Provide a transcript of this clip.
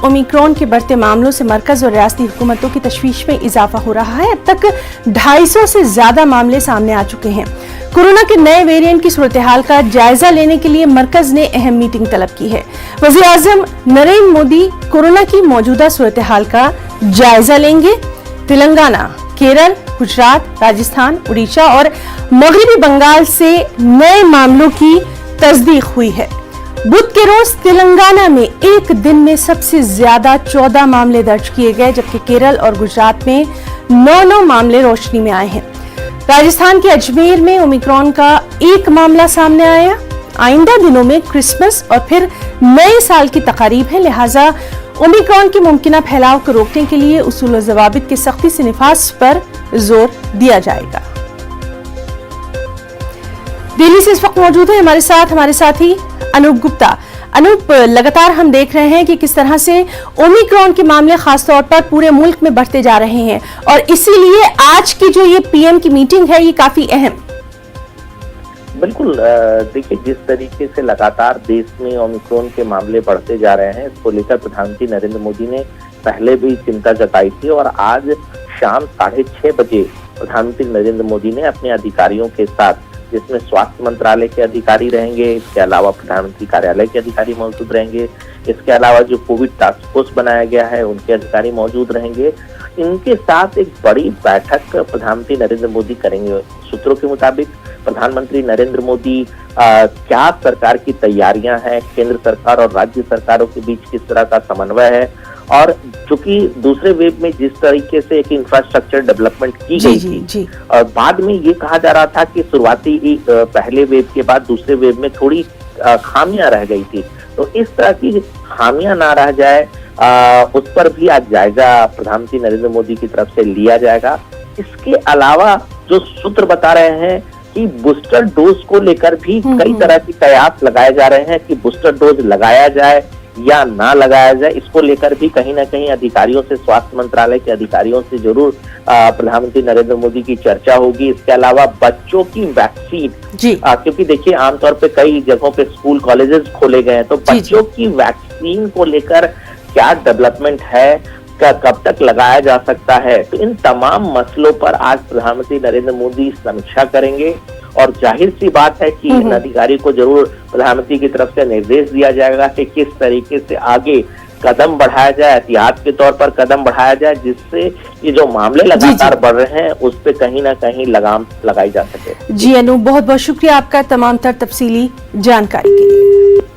Omicron के बढ़ते मामलों से मरकज और रियासती हुकूमतों की तशवीश में इजाफा हो रहा है। अब तक 250 से ज्यादा मामले सामने आ चुके हैं। कोरोना के नए वेरिएंट की सूरत हाल का जायजा लेने के लिए मरकज ने अहम मीटिंग तलब की है। वज़ीर आज़म नरेंद्र मोदी कोरोना की मौजूदा सूरत हाल का जायजा लेंगे। तेलंगाना, केरल, गुजरात, राजस्थान, उड़ीसा और मगरबी बंगाल से नए मामलों की तस्दीक हुई है। बुध के रोज तेलंगाना में एक दिन में सबसे ज्यादा 14 मामले दर्ज किए गए, जबकि केरल और गुजरात में 9 मामले रोशनी में आए हैं। राजस्थान के अजमेर में ओमिक्रॉन का एक मामला सामने आया। आइंदा दिनों में क्रिसमस और फिर नए साल की तकारीब है, लिहाजा ओमिक्रॉन के मुमकिन फैलाव को रोकने के लिए उसूल और ज़वाबित के सख्ती से निफाज पर जोर दिया जाएगा। दिल्ली से इस वक्त मौजूद है हमारे साथी अनूप गुप्ता। अनूप, लगातार हम देख रहे हैं कि किस तरह से ओमिक्रॉन के मामले खासतौर पर पूरे मुल्क में बढ़ते जा रहे हैं और इसीलिए आज की जो ये पीएम की मीटिंग है ये काफी अहम। बिल्कुल, देखिए जिस तरीके से लगातार देश में ओमिक्रॉन के मामले बढ़ते जा रहे हैं, इसको लेकर प्रधानमंत्री नरेंद्र मोदी ने पहले भी चिंता जताई थी और आज शाम 6:30 बजे प्रधानमंत्री नरेंद्र मोदी ने अपने अधिकारियों के साथ, जिसमें स्वास्थ्य मंत्रालय के अधिकारी रहेंगे, इसके अलावा प्रधानमंत्री कार्यालय के अधिकारी मौजूद रहेंगे, इसके अलावा जो कोविड टास्क फोर्स बनाया गया है उनके अधिकारी मौजूद रहेंगे, इनके साथ एक बड़ी बैठक प्रधानमंत्री नरेंद्र मोदी करेंगे। सूत्रों के मुताबिक प्रधानमंत्री नरेंद्र मोदी क्या सरकार की तैयारियां हैं, केंद्र सरकार और राज्य सरकारों के बीच किस तरह का समन्वय है, और चूंकि दूसरे वेव में जिस तरीके से एक इंफ्रास्ट्रक्चर डेवलपमेंट की गई थी और बाद में ये कहा जा रहा था कि शुरुआती पहले वेव के बाद दूसरे वेव में थोड़ी खामियां रह गई थी, तो इस तरह की खामियां ना रह जाए उस पर भी आज जायजा प्रधानमंत्री नरेंद्र मोदी की तरफ से लिया जाएगा। इसके अलावा जो सूत्र बता रहे हैं कि बूस्टर डोज को लेकर भी कई तरह के कयास लगाए जा रहे हैं कि बूस्टर डोज लगाया जाए या ना लगाया जाए, इसको लेकर भी कहीं ना कहीं अधिकारियों से, स्वास्थ्य मंत्रालय के अधिकारियों से जरूर प्रधानमंत्री नरेंद्र मोदी की चर्चा होगी। इसके अलावा बच्चों की वैक्सीन, क्योंकि देखिए आमतौर पे कई जगहों पे स्कूल कॉलेजेस खोले गए हैं, तो बच्चों की वैक्सीन को लेकर क्या डेवलपमेंट है, कब तक लगाया जा सकता है, तो इन तमाम मसलों पर आज प्रधानमंत्री नरेंद्र मोदी समीक्षा करेंगे और जाहिर सी बात है कि इन अधिकारी को जरूर प्रधानमंत्री की तरफ से निर्देश दिया जाएगा कि किस तरीके से आगे कदम बढ़ाया जाए, एहतियात के तौर पर कदम बढ़ाया जाए, जिससे ये जो मामले लगातार बढ़ रहे हैं उस पे कहीं ना कहीं लगाम लगाई जा सके। जी अनूप, बहुत बहुत शुक्रिया आपका तमाम तर तफसीली जानकारी के लिए।